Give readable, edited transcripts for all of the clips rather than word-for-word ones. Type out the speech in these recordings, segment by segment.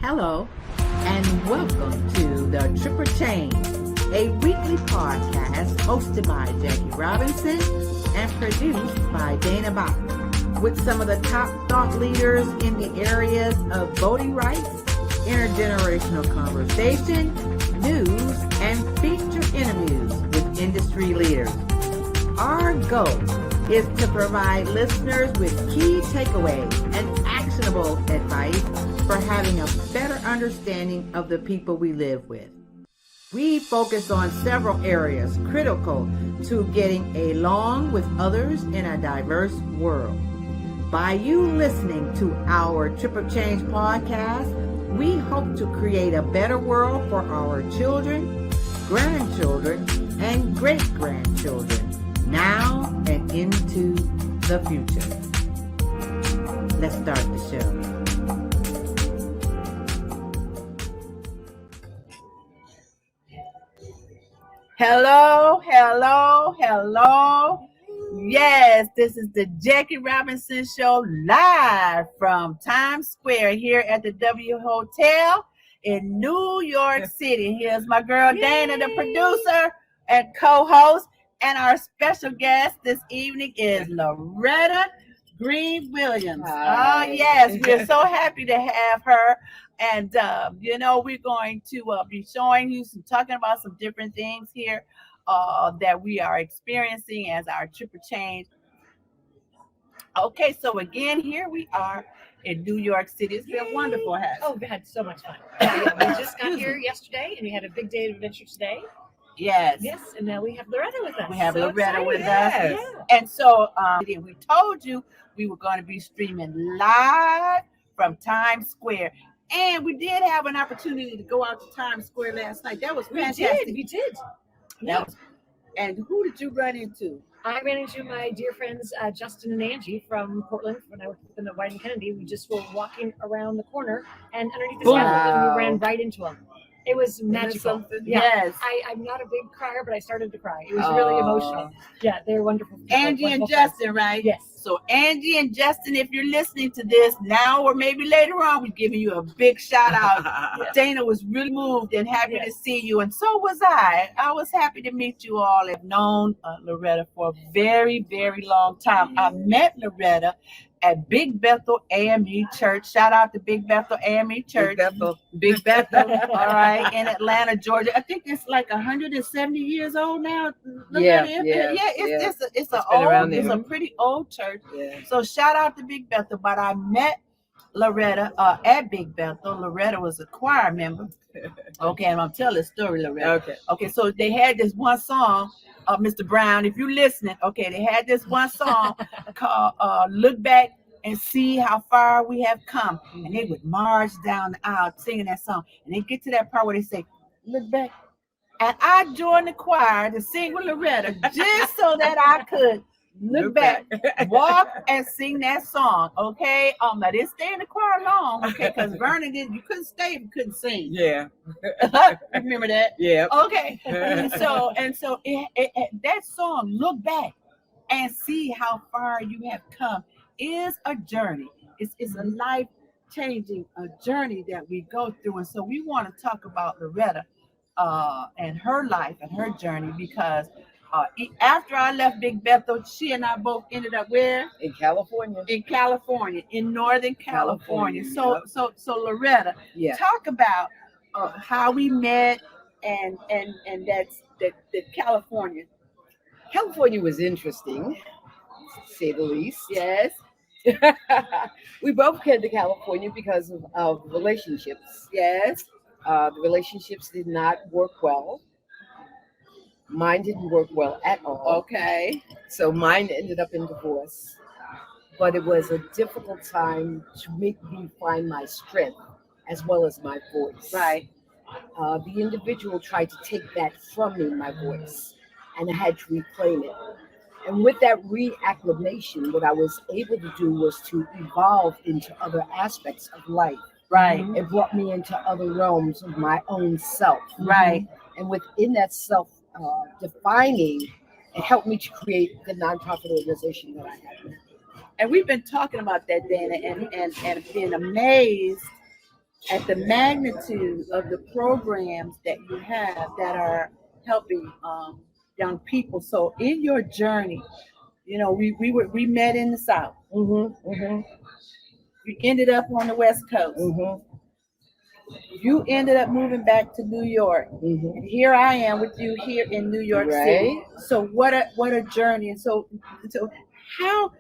Hello, and welcome to The Tripper Change, a weekly podcast hosted by Jackie Robinson and produced by Dana Bach, with some of the top thought leaders in the areas of voting rights, intergenerational conversation, news, and feature interviews with industry leaders. Our goal is to provide listeners with key takeaways and actionable advice for having a better understanding of the people we live with. We focus on several areas critical to getting along with others in a diverse world. By you listening to our Tripper Change podcast, we hope to create a better world for our children, grandchildren, and great-grandchildren, now and into the future. Let's start the show. Hello. Yes, this is the Jackie Robinson Show live from Times Square here at the W Hotel in New York City. Here's my girl Dana, the producer and co-host, and our special guest this evening is Loretta Green-Williams. Oh, yes, we're so happy to have her. And, we're going to be showing you talking about some different things here that we are experiencing as our Tripper Change. Okay, so again, here we are in New York City. It's been wonderful. Oh, we had so much fun. We just got here yesterday, and we had a big day of adventure today. Yes, and now we have Loretta with us. We have so Loretta excited. with us. Yeah. And so we told you we were going to be streaming live from Times Square. And we did have an opportunity to go out to Times Square last night. That was fantastic. We did. And who did you run into? I ran into my dear friends Justin and Angie from Portland when I worked with them at White and Kennedy. We just were walking around the corner, and underneath the scaffold, we ran right into them. It was magical. Yeah. Yes. I'm not a big crier, but I started to cry. It was really emotional. Yeah, they're wonderful people. Angie and Justin, right? Yes. So Angie and Justin, if you're listening to this now or maybe later on, we're giving you a big shout out. Yes. Dana was really moved and happy to see you, and so was I. I was happy to meet you all. I've known Loretta for a very, very long time. I met Loretta at Big Bethel AME Church. Shout out to Big Bethel AME Church. Big Bethel. All right, in Atlanta, Georgia. I think it's like 170 years old now. It's a pretty old church. Yeah. So shout out to Big Bethel. But I met Loretta at Big Bethel. Loretta was a choir member. Okay, and I'll tell the story, Loretta. Okay, so they had this one song. Mr. Brown, if you're listening, okay, they had this one song called Look Back and See How Far We Have Come. And they would march down the aisle singing that song. And they get to that part where they say, look back. And I joined the choir to sing with Loretta just so that I could look back, walk and sing that song, okay? I didn't stay in the choir long, okay? Because Vernon you couldn't stay if you couldn't sing. Yeah. Remember that? Yeah. Okay. And so that song, Look Back and See How Far You Have Come, is a journey. It's a life-changing journey that we go through. And so we want to talk about Loretta and her life and her journey because after I left Big Bethel, she and I both ended up where? In California. In Northern California. So Loretta, talk about how we met and that's California. California was interesting, to say the least. Yes. We both came to California because of relationships. Yes. The relationships did not work well. Mine didn't work well at all. Okay. So mine ended up in divorce. But it was a difficult time to make me find my strength as well as my voice. Right. The individual tried to take that from me, my voice, and I had to reclaim it. And with that reacclimation, what I was able to do was to evolve into other aspects of life. Right. It brought me into other realms of my own self. Right. And within that self defining, it helped me to create the nonprofit organization that I have. And we've been talking about that, Dana, and being amazed at the magnitude of the programs that you have that are helping young people. So in your journey, we met in the South. You ended up on the West Coast. You ended up moving back to New York. And here I am with you here in New York City. So what a journey. And so how,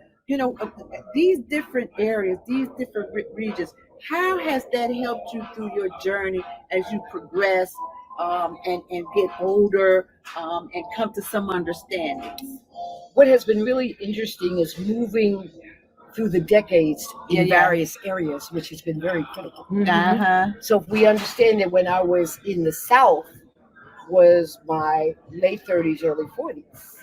these different areas, these different regions, how has that helped you through your journey as you progress and get older and come to some understanding? What has been really interesting is moving through the decades in various areas, which has been very critical. So if we understand that when I was in the South was my late 30s, early 40s.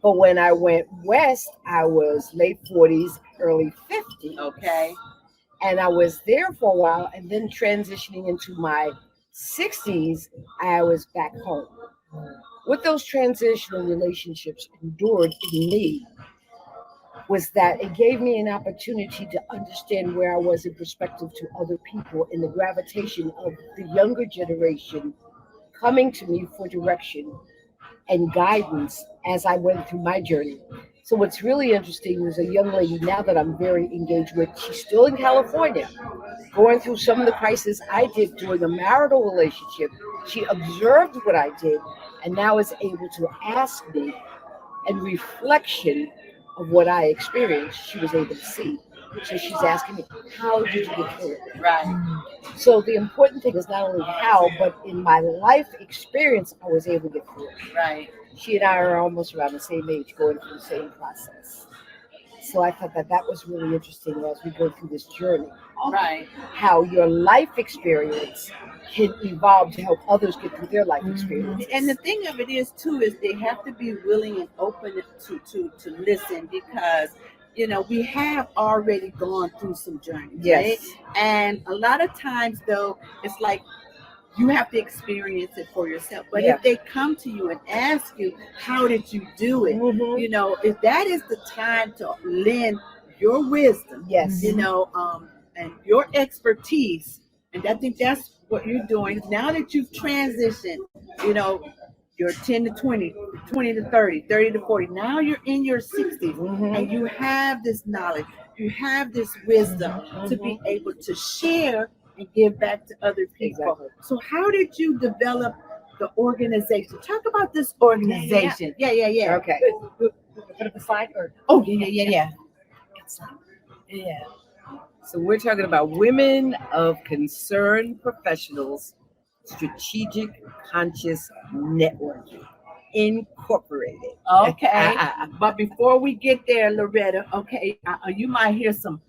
But when I went west, I was late 40s, early 50s. Okay. And I was there for a while, and then transitioning into my 60s, I was back home. What those transitional relationships endured in me was that it gave me an opportunity to understand where I was in perspective to other people and the gravitation of the younger generation coming to me for direction and guidance as I went through my journey. So what's really interesting is a young lady now that I'm very engaged with, she's still in California, going through some of the crises I did during a marital relationship. She observed what I did and now is able to ask me, and reflection of what I experienced, she was able to see. So she's asking me, how did you get through it? Right. So the important thing is not only how, but in my life experience, I was able to get through it. Right. She and I are almost around the same age, going through the same process. So I thought that was really interesting as we go through this journey. Right. How your life experience can evolve to help others get through their life experience. And the thing of it is too is they have to be willing and open to listen, because we have already gone through some journeys. Yes. Right? And a lot of times though, it's like you have to experience it for yourself. But if they come to you and ask you, how did you do it? If that is the time to lend your wisdom, and your expertise. And I think that's what you're doing. Now that you've transitioned, you're 10 to 20, 20 to 30, 30 to 40. Now you're in your 60s and you have this knowledge, you have this wisdom to be able to share and give back to other people. Exactly. So how did you develop the organization? Talk about this organization. Yeah. Okay. Put up a slide or Yeah. So we're talking about Women of Concern Professionals Strategic Conscious Networking Incorporated. Okay. But before we get there, Loretta, you might hear some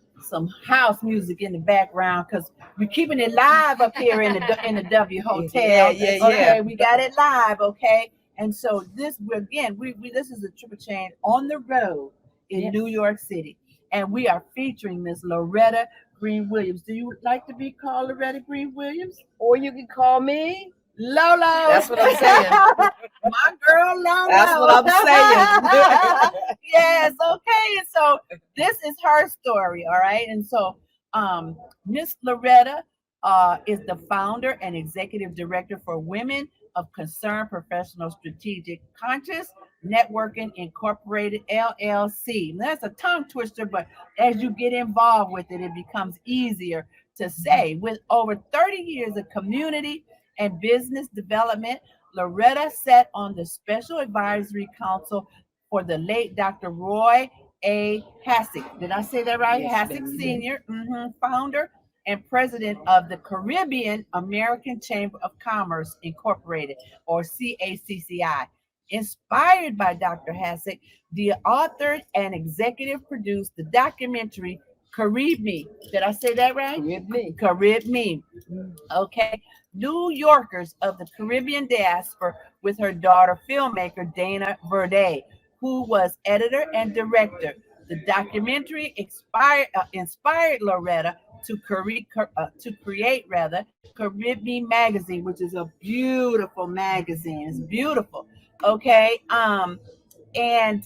house music in the background because we're keeping it live up here in the W Hotel. Yeah. Okay, we got it live. Okay, and so this this is a triple chain on the road in New York City, and we are featuring Miss Loretta Green-Williams. Do you like to be called Loretta Green-Williams? Or you can call me Lolo. That's what I'm saying. My girl Lolo. That's what I'm saying. Yes, okay. And so this is her story, all right? And so Miss Loretta is the founder and executive director for Women of Concern Professional Strategic Conscious Networking Incorporated, LLC. That's a tongue twister, but as you get involved with it, it becomes easier to say. With over 30 years of community and business development, Loretta sat on the Special Advisory Council for the late Dr. Roy A. Hassick. Did I say that right? Yes, Hassick ma'am. Sr., founder and president of the Caribbean American Chamber of Commerce Incorporated, or CACCI. Inspired by Dr. Hassick, the author and executive produced the documentary Carib Me. Did I say that right? Carib Me. Okay. New Yorkers of the Caribbean diaspora, with her daughter, filmmaker Dana Bach, who was editor and director. The documentary inspired Loretta to create Carib Me magazine, which is a beautiful magazine. It's beautiful. Okay. And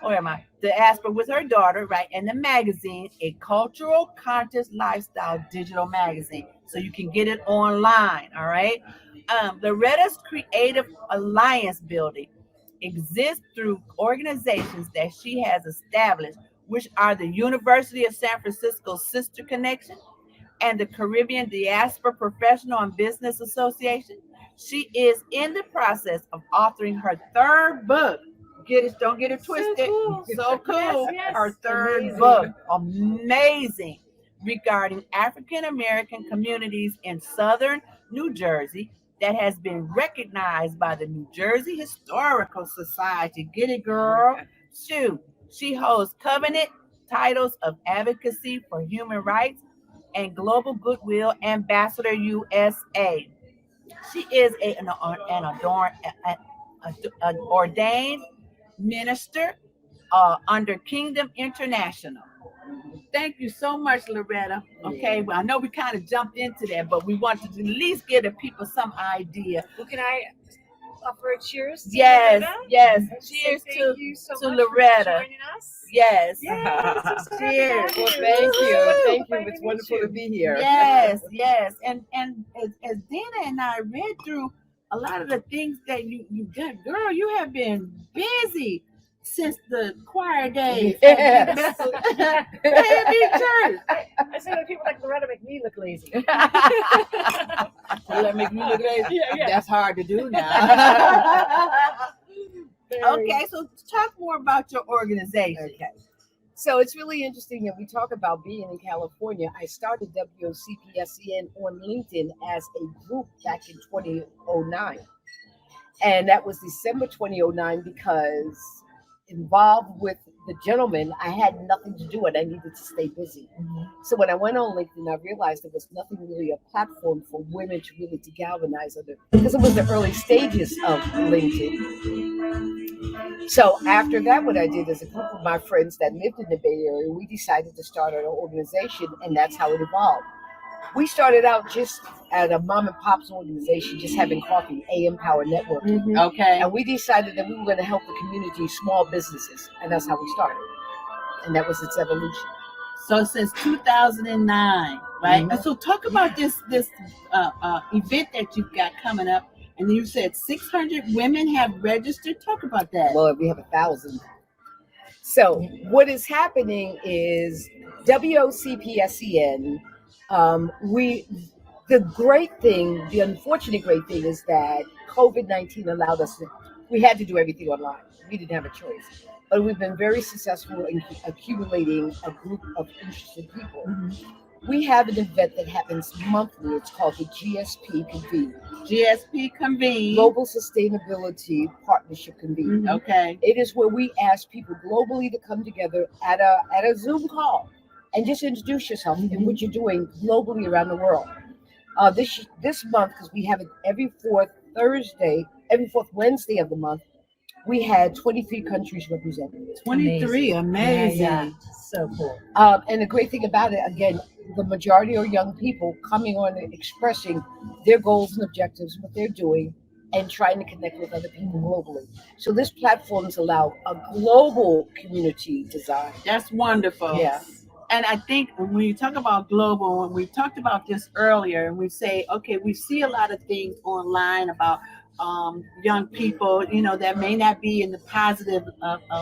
where am I? Diaspora with her daughter, right? And the magazine, a cultural conscious lifestyle digital magazine. So you can get it online, all right? Loretta's creative alliance building exists through organizations that she has established, which are the University of San Francisco's Sister Connection and the Caribbean Diaspora Professional and Business Association. She is in the process of authoring her third book. Don't get it twisted. So cool. Yes, yes. Her third Amazing. book, amazing, regarding African American communities in Southern New Jersey that has been recognized by the New Jersey Historical Society. Get it, girl? Shoot. She holds covenant titles of advocacy for human rights and Global Goodwill Ambassador USA. She is an ordained minister under Kingdom International. Thank you so much, Loretta. Okay, well, I know we kind of jumped into that, but we wanted to at least give the people some idea. Well, can I offer a cheers? To Yes, Loretta? yes. And Cheers say to thank you so much Loretta. for joining us. Yes. Yes, so Cheers. Well, thank you. Thank you. Glad It's to meet wonderful you. to be here. Yes, yes. And as Dana and I read through a lot of the things that you've done, girl, you have been busy since the choir days. Yes. Church. I say that people like Loretta make me look lazy. Will that make me look lazy? Yeah. That's hard to do now. Okay, so talk more about your organization. Okay. So it's really interesting that we talk about being in California. I started WCPSCN on LinkedIn as a group back in 2009. And that was December 2009 because involved with the gentleman, I had nothing to do and I needed to stay busy. So when I went on LinkedIn, I realized there was nothing really a platform for women to really to galvanize under, because it was the early stages of LinkedIn. So after that, what I did is a group of my friends that lived in the Bay Area, we decided to start an organization, and that's how it evolved. We started out just at a mom and pop's organization, just having coffee, AM Power Networking. Okay. And we decided that we were going to help the community, small businesses, and that's how we started. And that was its evolution. So since 2009, right? Mhm. So talk about this event that you've got coming up. And you said 600 women have registered. Talk about that. Well, we have 1,000. So what is happening is WCPSCN. The unfortunate great thing is that COVID-19 allowed us we had to do everything online. We didn't have a choice. But we've been very successful in accumulating a group of interested people. We have an event that happens monthly. It's called the GSP Convene. GSP Convene. Global Sustainability Partnership Convene. Okay. It is where we ask people globally to come together at a Zoom call and just introduce yourself and what you're doing globally around the world. This month, because we have it every fourth Wednesday of the month, we had 23 countries represented. 23, amazing. Yeah. So cool. And the great thing about it, again, the majority are young people coming on and expressing their goals and objectives, what they're doing, and trying to connect with other people globally. So this platforms allow a global community design. That's wonderful. Yeah. And I think when you talk about global, and we talked about this earlier, and we say, okay, we see a lot of things online about young people, that may not be in the positive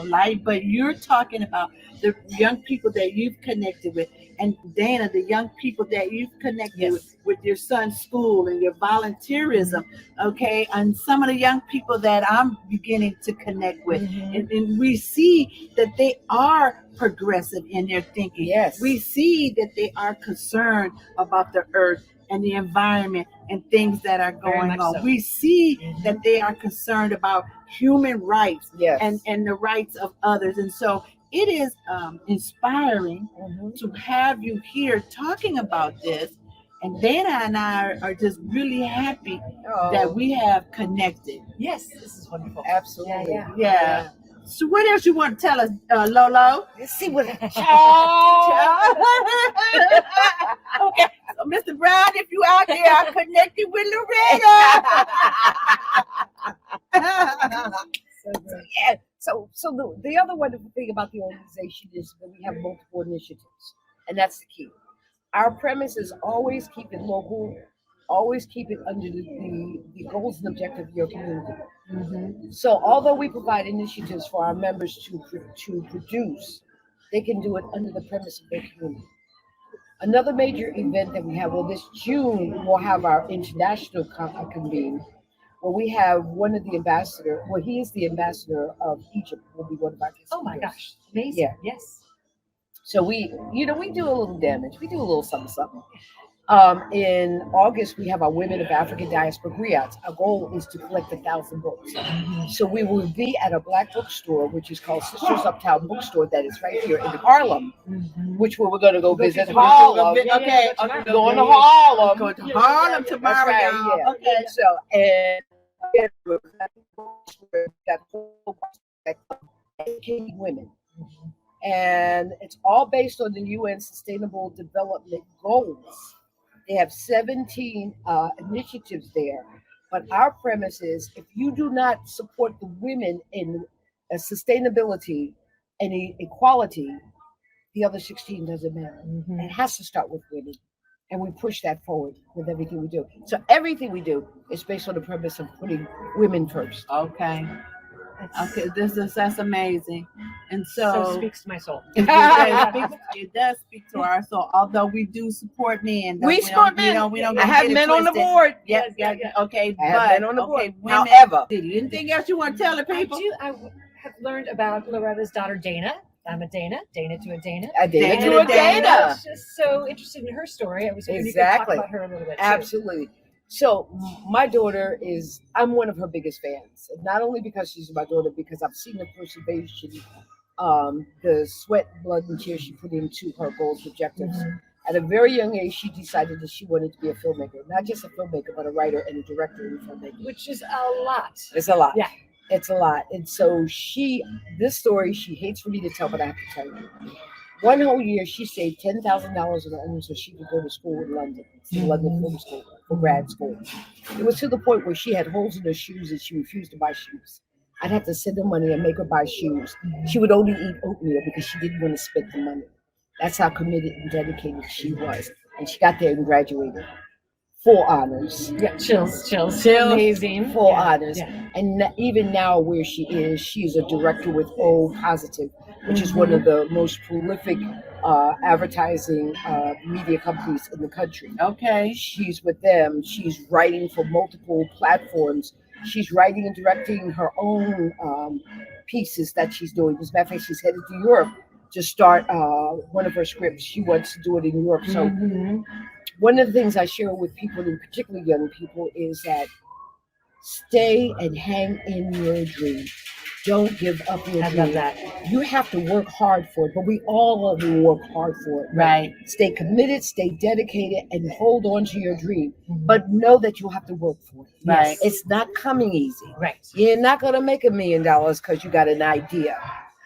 light, but you're talking about the young people that you've connected with. And Dana, the young people that you've connected with your son's school and your volunteerism, okay? And some of the young people that I'm beginning to connect with. And we see that they are progressive in their thinking. Yes. We see that they are concerned about the earth and the environment and things that are going on. So. We see that they are concerned about human rights Yes. and the rights of others. And so it is inspiring to have you here talking about this. And Dana and I are just really happy that we have connected. Yes, this is wonderful. Absolutely. Yeah. So what else you want to tell us, Lolo? Let's see what Okay. So Mr. Brown, if you out there, I'm connected with Loretta. So good. So the other wonderful thing about the organization is that we have multiple initiatives, and that's the key. Our premise is always keep it local, always keep it under the goals and objectives of your community. So although we provide initiatives for our members to produce, they can do it under the premise of their community. Another major event that we have, well, this June, we'll have our international convene, where we have one of the ambassador, well, he is the ambassador of Egypt, will be one of our guest Oh my speakers. gosh, amazing! Yeah. Yes. So we do a little damage. We do a little something, something. In August, we have our Women of African Diaspora griots. Our goal is to collect 1,000 books. So we will be at a Black bookstore, which is called Sisters Uptown Bookstore, that is right here in Harlem, which we're going to go visit Harlem. Okay, Going to Harlem. Going to Harlem That's tomorrow, right, y'all. yeah. Okay. So, and that whole educating women. And it's all based on the UN Sustainable Development Goals. They have 17 initiatives there. But our premise is if you do not support the women in sustainability and equality, the other 16 doesn't matter. It has to start with women. And we push that forward with everything we do. So everything we do is based on the premise of putting women first. Okay. Okay, that's amazing. And So so speaks to my soul. it does speak to our soul. Although we do support men, We support men. We don't I have get it men on the twisted. board. Yeah, Yes, yeah, okay. I have But men on the board. okay, women. However, Anything else you want to tell the people? I have learned about Loretta's daughter Dana. I'm a Dana to a Dana. I did Dana to to a a I Dana. was just so interested in her story. I was hoping Exactly. you could talk about her a little bit. Too. Absolutely. So my daughter I'm one of her biggest fans. Not only because she's my daughter, because I've seen the perseveration, the sweat, blood, and tears she put into her goals and objectives. At a very young age, she decided that she wanted to be a filmmaker. Not just a filmmaker, but a writer and a director in filmmaking. Which is a lot. It's a lot. Yeah. It's a lot. And so this story, she hates for me to tell, but I have to tell you. One whole year, she saved $10,000 on her own so she could go to school in London, to London Film School, for grad school. It was to the point where she had holes in her shoes and she refused to buy shoes. I'd have to send her money and make her buy shoes. She would only eat oatmeal because she didn't want to spend the money. That's how committed and dedicated she was. And she got there and graduated. Full honors. Yeah, chills. Amazing. Full Yeah, honors. yeah. And even now where she's a director with O Positive, which is one of the most prolific advertising media companies in the country. Okay. She's with them. She's writing for multiple platforms. She's writing and directing her own pieces that she's doing. As a matter of fact, she's headed to Europe to start one of her scripts. She wants to do it in Europe. So one of the things I share with people, and particularly young people, is that stay and hang in your dream. Don't give up your I dream. love that. You have to work hard for it, but we all will work hard for it. Right. Stay committed, stay dedicated, and hold on to your dream. But know that you'll have to work for it. Right. It's not coming easy. Right. You're not going to make $1 million because you got an idea.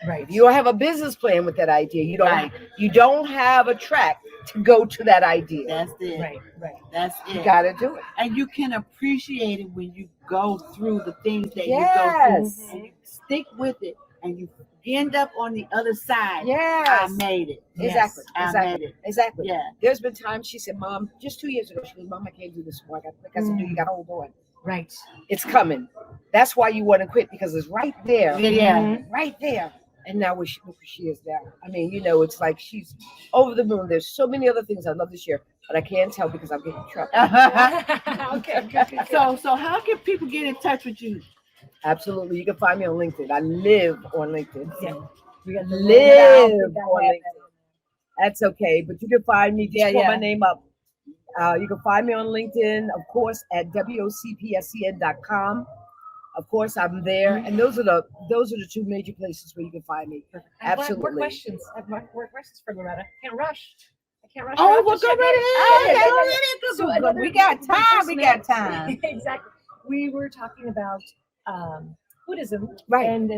Right. If you don't have a business plan with that idea, you don't Right. you don't have a track to go to that idea. That's it. Right. That's You it. got to do it. And you can appreciate it when you go through the things that Yes. you go through. And you stick with it, and you end up on the other side. Yes. I made it. Exactly. I Exactly. made it. Exactly. Yeah. There's been times she said, Mom, just 2 years ago, she goes, Mom, I can't do this more. I said, no, you got to hold on. Right. It's coming. That's why you want to quit, because it's right there. Yeah. Right there. And now look where she is now. I mean, it's like she's over the moon. There's so many other things I love this year, but I can't tell because I'm getting in trouble. Okay. Good. So how can people get in touch with you? Absolutely. You can find me on LinkedIn. I live on LinkedIn. Yeah. We got Live on LinkedIn. That's okay. But you can find me. Just pull my name up. You can find me on LinkedIn, of course, at WCPSCN.com. Of course, I'm there, and those are the two major places where you can find me. I have Absolutely. more questions. I have more questions for Loretta. Can't rush. I can't rush. Oh, her. well, Just go check right in. ahead. Yeah. So another We got time. We got personality. time. Exactly. We were talking about Buddhism, Right. And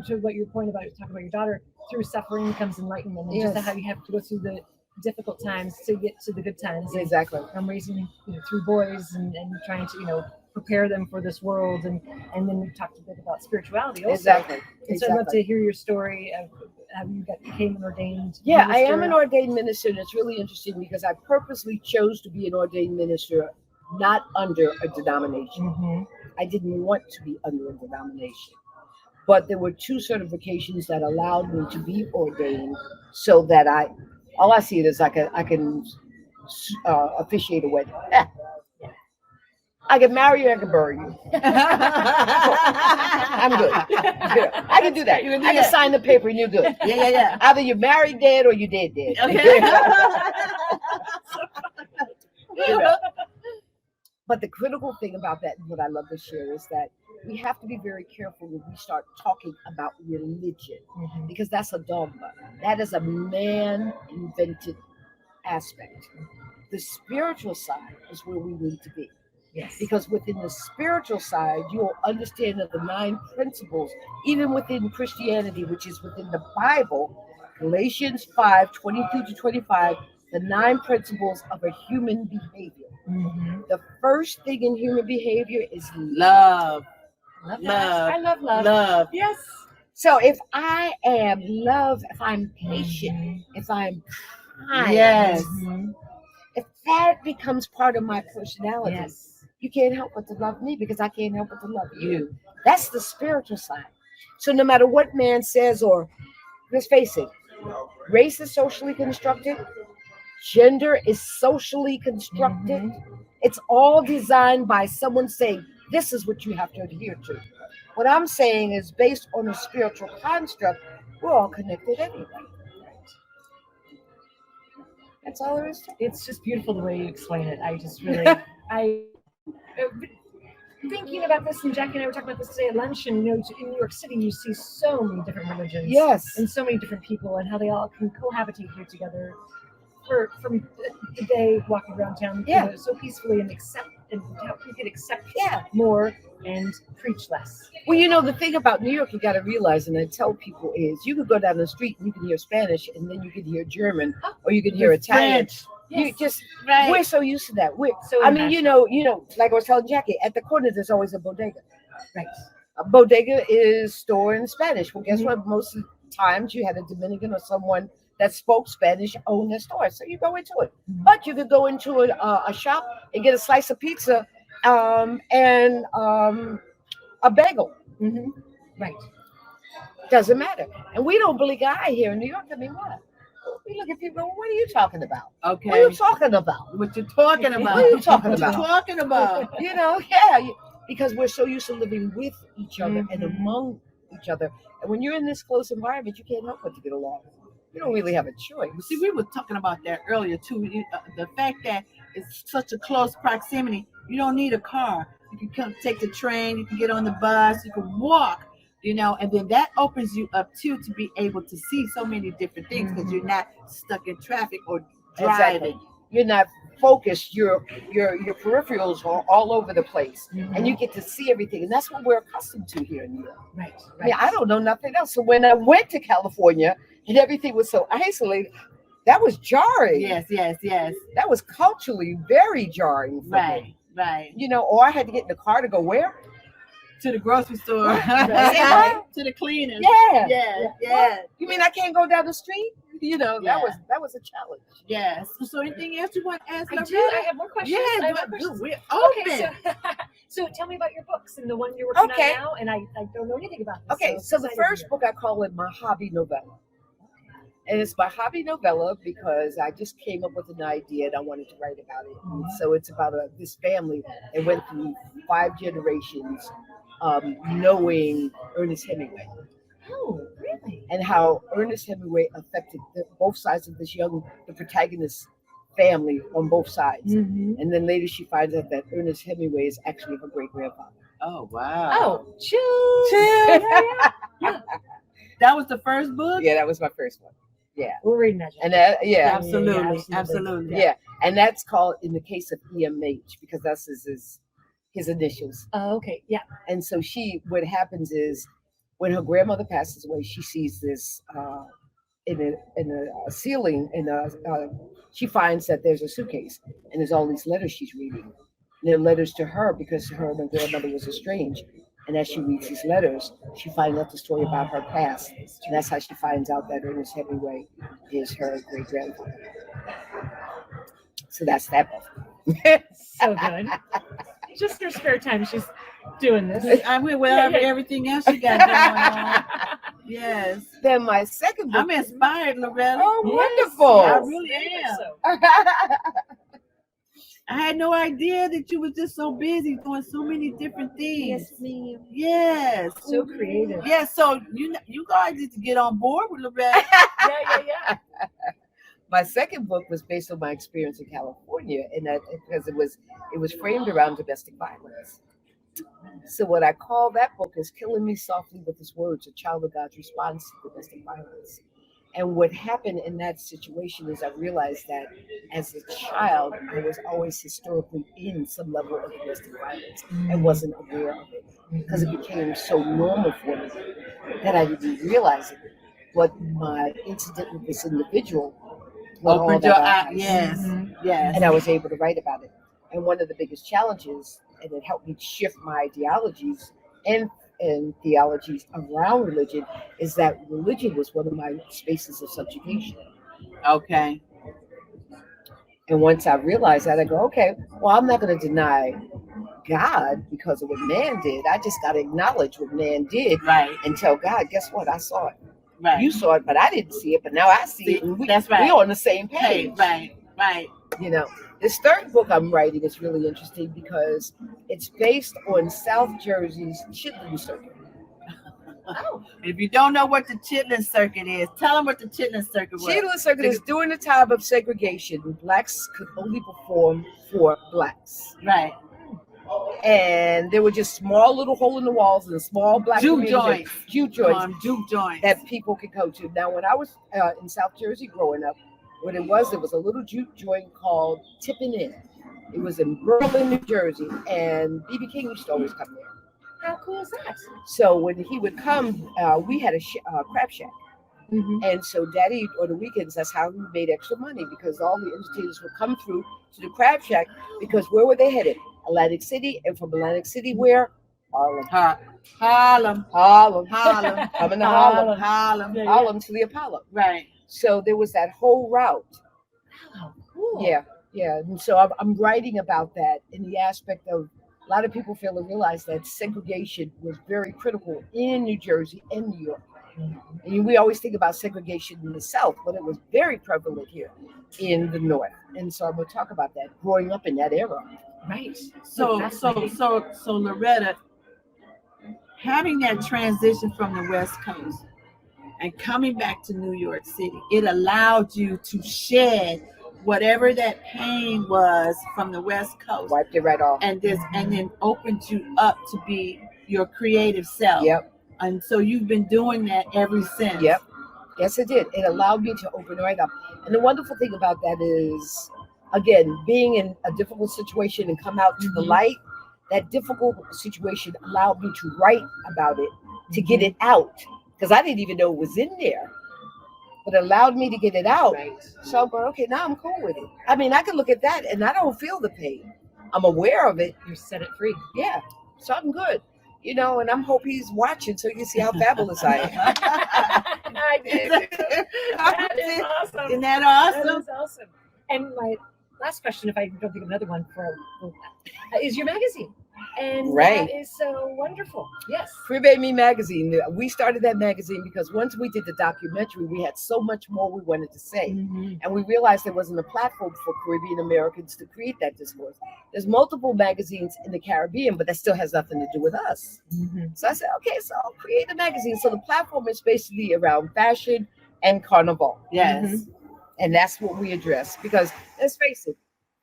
to what your point about talking about your daughter, through suffering comes enlightenment, and just Yes. how you have to go through the difficult times to get to the good times. And Exactly. I'm raising 3 boys and trying to prepare them for this world. And then we talked a bit about spirituality also. Exactly. And so I'd love to hear your story of how you became an ordained Yeah, minister. I am an ordained minister, and it's really interesting because I purposely chose to be an ordained minister, not under a denomination. Mhm. I didn't want to be under a denomination, but there were 2 certifications that allowed me to be ordained, so that all I see it is I can officiate a wedding. I can marry you, I can bury you. I'm good. Yeah, I can do that. You can do I can that. sign the paper and you're good. Yeah. Either you're married dead or you're dead. Okay. You know? But the critical thing about that, and what I love to share, is that we have to be very careful when we start talking about religion, Mhm. because that's a dogma. That is a man-invented aspect. The spiritual side is where we need to be. Yes. Because within the spiritual side, you'll understand that the 9 principles, even within Christianity, which is within the Bible, Galatians 5:22-25, the 9 principles of a human behavior. Mhm. The first thing in human behavior is Love. Love. Love. I love love. Love. Yes. So if I am love, if I'm patient, if I'm kind, Yes. Mhm. if that becomes part of my personality, Yes. you can't help but to love me because I can't help but to love you. That's the spiritual side. So no matter what man says, or let's face it, race is socially constructed, gender is socially constructed. It's all designed by someone saying, this is what you have to adhere to. What I'm saying is based on a spiritual construct, we're all connected anyway. That's all there is to it. It's just beautiful the way you explain it. I just really, thinking about this, and Jackie and I were talking about this today at lunch, and in New York City, you see so many different religions. Yes. And so many different people, and how they all can cohabitate here together from the day walking around town, Yeah. so peacefully, and how we can accept Yeah. more and preach less. Well, the thing about New York, you got to realize, and I tell people, is you could go down the street and you can hear Spanish, and then you can hear German, or you can hear Italian. French. You just, Right. we're so used to that. So I mean, like I was telling Jackie, at the corner there's always a bodega. Right. A bodega is store in Spanish. Well, guess Mhm. what? Most of the times you had a Dominican or someone that spoke Spanish own the store, so you go into it. Mhm. But you could go into a shop and get a slice of pizza and a bagel. Mm-hmm. Right. Doesn't matter. And we don't blink an eye here in New York. I mean, what? We look at people, what are you talking about? Okay. What are you talking about? What you talking about? What are you talking What you about? talking about? Because we're so used to living with each other and Mhm. among each other. And when you're in this close environment, you can't help but to get along. You don't really have a choice. See, we were talking about that earlier too. The fact that it's such a close proximity, you don't need a car. You can come take the train, you can get on the bus, you can walk, and then that opens you up too to be able to see so many different things because you're not stuck in traffic or driving. Exactly. You're not focused. Your peripherals are all over the place, Mhm. and you get to see everything. And that's what we're accustomed to here in New York. Right. I mean, I don't know nothing else. So when I went to California and everything was so isolated, that was jarring. Yes. That was culturally very jarring for me. Right. Or I had to get in the car to go where? To the grocery store. Right. To the cleaners. Yeah. You mean I can't go down the street? That was a challenge. Yes. So anything else you want to ask? I do. I have more questions. I have more questions. We're open. Okay, so tell me about your books and the one you're working Okay. on now. And I don't know anything about this. Okay, so the excited first to book, I call it my hobby novella. And it's my hobby novella because I just came up with an idea and I wanted to write about it. And so it's about this family that went through 5 generations knowing Ernest Hemingway. hear. Oh, really? And how Ernest Hemingway affected both sides of the protagonist family on both sides. Mm-hmm. And then later she finds out that Ernest Hemingway is actually her great-grandfather. Oh wow. Oh, chill. That was the first book? Yeah, that was my first one. We're reading that. And that, yeah. Absolutely. Yeah, and that's called, in the case of EMH, because that's his initials. Oh, okay. Yeah. And so what happens is, when her grandmother passes away, she sees this in a ceiling, and she finds that there's a suitcase, and there's all these letters she's reading. They're letters to her because her and her grandmother was estranged. And as she reads these letters, she finds out the story about her past. And that's how she finds out that Ernest Hemingway is her great grandfather. So that's that book. So good. Just in her spare time, she's doing this. I mean, well, everything else you got going on. Yes. Then my second book. I'm inspired, Loretta. Oh, Yes, wonderful. I yes, really very am. much so. I had no idea that you was just so busy doing so many different things. ma'am. Yes. So creative. Yeah, so you guys need to get on board with Loretta. Yeah. My second book was based on my experience in California, and that because it was framed around domestic violence. So what I call that book is "Killing Me Softly with His Words: A Child of God's Response to Domestic Violence." And what happened in that situation is I realized that as a child, I was always historically in some level of domestic violence and wasn't aware of it because it became so normal for me that I didn't realize it. But my incident with this individual brought all Opened that your out. eyes. Yes. Yes. And I was able to write about it. And one of the biggest challenges, and it helped me shift my ideologies and theologies around religion, is that religion was one of my spaces of subjugation. Okay. And once I realized that, I go, okay, well, I'm not going to deny God because of what man did. I just got to acknowledge what man did Right. and tell God, guess what? I saw it. Right. You saw it, but I didn't see it. But now I see it. And That's right. we're on the same page. Right. You know, this third book I'm writing is really interesting because it's based on South Jersey's Chipmunk Circuit. If you don't know what the Chipmunk Circuit is, tell them what the Chipmunk Circuit was. Chipmunk Circuit is during the time of segregation, blacks could only perform for blacks. Right. And there were just small little hole in the walls and small black Juke communities, juke joints Juke joints. that people could go to. Now, when I was in South Jersey growing up, what it was a little juke joint called Tippin' Inn. It was in Berlin, New Jersey, and B.B. King used to always come there. How cool is that? So when he would come, we had a crab shack. Mm-hmm. And so Daddy, on the weekends, that's how we made extra money because all the entertainers would come through to the crab shack because where were they headed? Atlantic City, and from Atlantic City, where? Harlem. Harlem. Coming to Harlem. Harlem. Harlem to the Apollo. Right. So there was that whole route. Wow, cool. Yeah. And so I'm writing about that in the aspect of a lot of people fail to realize that segregation was very critical in New Jersey and New York. And we always think about segregation in the South, but it was very prevalent here in the North. And so I'm going to talk about that, growing up in that era. Right. So Loretta, having that transition from the West Coast and coming back to New York City, it allowed you to shed whatever that pain was from the West Coast, Wiped it right off. and then opened you up to be your creative self. Yep. And so you've been doing that ever since. Yep. Yes, it did. It allowed me to open right up. And the wonderful thing about that is, again, being in a difficult situation and come out to the light, that difficult situation allowed me to write about it, to get it out. Because I didn't even know it was in there. But it allowed me to get it out. Right. So I'm going, okay, now I'm cool with it. I mean, I can look at that and I don't feel the pain. I'm aware of it. You set it free. Yeah. So I'm good. You know, and I'm hope he's watching so you can see how fabulous I am. I did. That is awesome. Isn't that That awesome? is awesome. And my last question, if I don't think of another one, is your magazine. And Right. that is so wonderful. Yes. Crib Me magazine. We started that magazine because once we did the documentary, we had so much more we wanted to say. Mm-hmm. And we realized there wasn't a platform for Caribbean Americans to create that discourse. There's multiple magazines in the Caribbean, but that still has nothing to do with us. Mm-hmm. So I said, okay, so I'll create a magazine. So the platform is basically around fashion and carnival. Yes. And that's what we address. Because let's face it,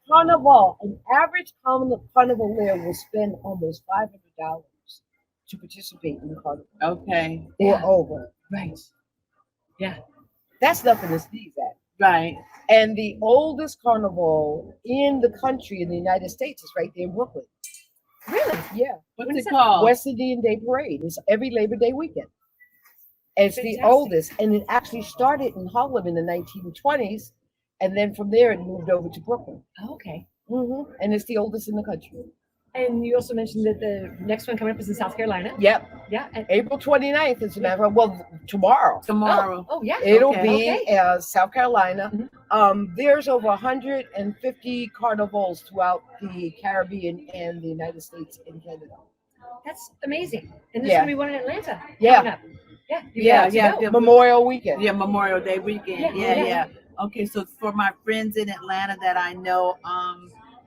carnival, an average carnival there will spend almost $500 to participate in the carnival. Okay. Or over. Right. Yeah. That's nothing to sneeze at. Right. And the oldest carnival in the country, in the United States, is right there in Brooklyn. Really? Yeah. What's it called? West Indian Day Parade. It's every Labor Day weekend. It's the Fantastic. oldest. And it actually started in Harlem in the 1920s. And then from there, it moved over to Brooklyn. Oh, okay. And it's the oldest in the country. And you also mentioned that the next one coming up is in South Carolina. Yep. Yeah. And, April 29th, as a matter of well, tomorrow. oh yeah. It'll Okay. be South Carolina. There's over 150 carnivals throughout the Caribbean and the United States and Canada. That's amazing. And there's gonna be one in Atlanta. Yeah. coming up. Yeah. Yeah. Memorial weekend. Yeah, Memorial Day weekend. Yeah. Okay, so for my friends in Atlanta that I know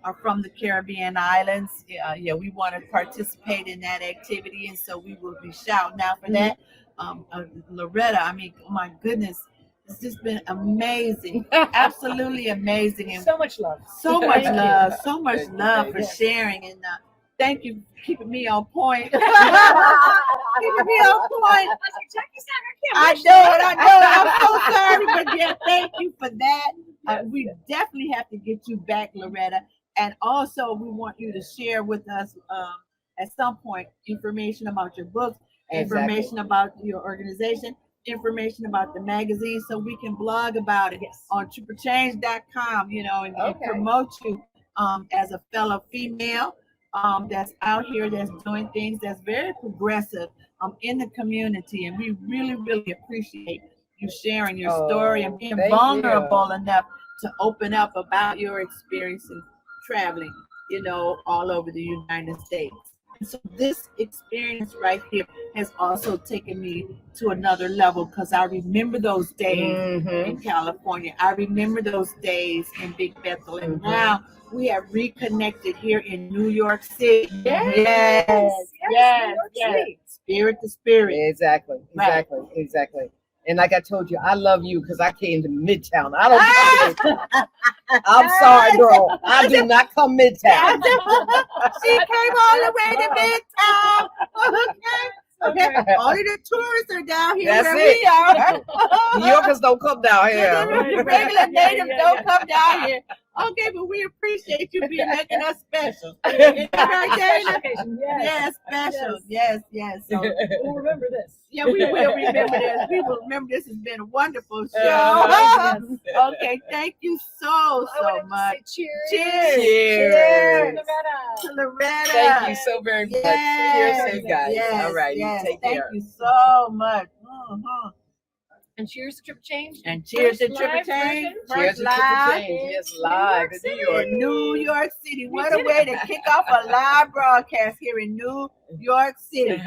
are from the Caribbean islands, we want to participate in that activity, and so we will be shouting out for that. Loretta, I mean, oh my goodness, it's just been amazing, absolutely amazing, and So much love. so much Thank love, so much Thank you. love for sharing, and thank you for keeping me on point. Keeping me on point. I was like, check this out. I know. I'm so sorry, but yeah, thank you for that. We definitely have to get you back, Loretta. And also, we want you to share with us at some point information about your books, information about your organization, information about the magazine, so we can blog about it on tripperchange.com, and promote you as a fellow female that's out here, that's doing things that's very progressive in the community. And we really, really appreciate you sharing your story and being vulnerable enough to open up about your experiences traveling, all over the United States. And so this experience right here has also taken me to another level, because I remember those days in California. I remember those days in Big Bethel. And now we have reconnected here in New York City. Yes. New York City. Spirit to spirit. Exactly. And like I told you, I love you because I came to Midtown. I don't. I'm sorry, girl. I do not come Midtown. She came all the way to Midtown. Okay. Only the tourists are down here. That's where it. we are. New Yorkers don't come down here. The regular natives don't come down here. Okay, but we appreciate you making us special. Right, Dana? Yes, special. Yes. So, We'll remember this. yeah, we will remember this. We will remember this has been a wonderful show. Okay, thank you so much. Cheers. Cheers. To Loretta. Thank you so very much. Yes, Cheers, guys. All right, you take care. Thank you so much. And cheers to Trip Change. And cheers to First Trip live Change. version. Cheers First to live. Triple Change. Yes, live in New York. New York City. What a way to kick off a live broadcast here in New York City.